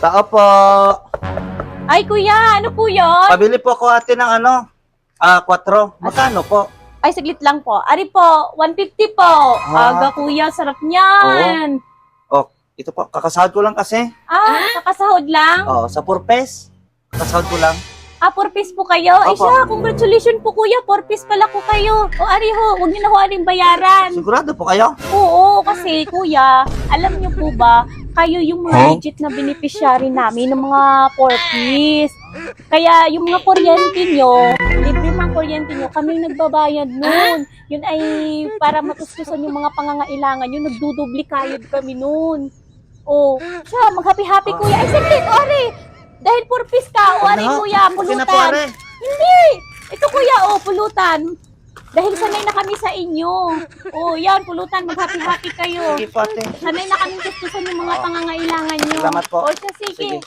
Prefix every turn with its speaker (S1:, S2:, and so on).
S1: Tao po.
S2: Ay, kuya, ano po yun?
S1: Pabili po ako ate ng 4. Magkano po?
S2: Ay, saglit lang po. Ari po, 150 po. Aga, kuya, sarap niyan.
S1: Oh, ito po, kakasahod ko lang kasi.
S2: Kakasahod lang?
S1: Oh, sa purpose. Kakasahod ko lang.
S2: 4 piece po kayo? Ay
S1: Opo.
S2: siya, congratulations po kuya, 4 piece pala po kayo. O ari ho, huwag niyo na ho aring bayaran.
S1: Sigurado po kayo?
S2: Oo, kasi kuya, alam niyo po ba, kayo yung mga legit na beneficiary namin ng mga 4 piece. Kaya yung mga kuryente nyo, libre mga kuryente nyo, kami nagbabayad nun. Yun ay para matuskusan yung mga pangangailangan nyo, nagdudubli kayod kami nun. O, siya, mag-happy-happy kuya. Ay, saglit, Ori! Dahil 4 piece ka, o ari kuya,
S1: Okay na po,
S2: pulutan.
S1: are.
S2: Hindi! Ito kuya, pulutan. Dahil sanay na kami sa inyo. Yan, pulutan, mag-happy-happy kayo.
S1: Sige po ate.
S2: Sanay na kami gustusan yung mga pangangailangan nyo.
S1: Salamat po.
S2: Siya, sige.
S1: Sige.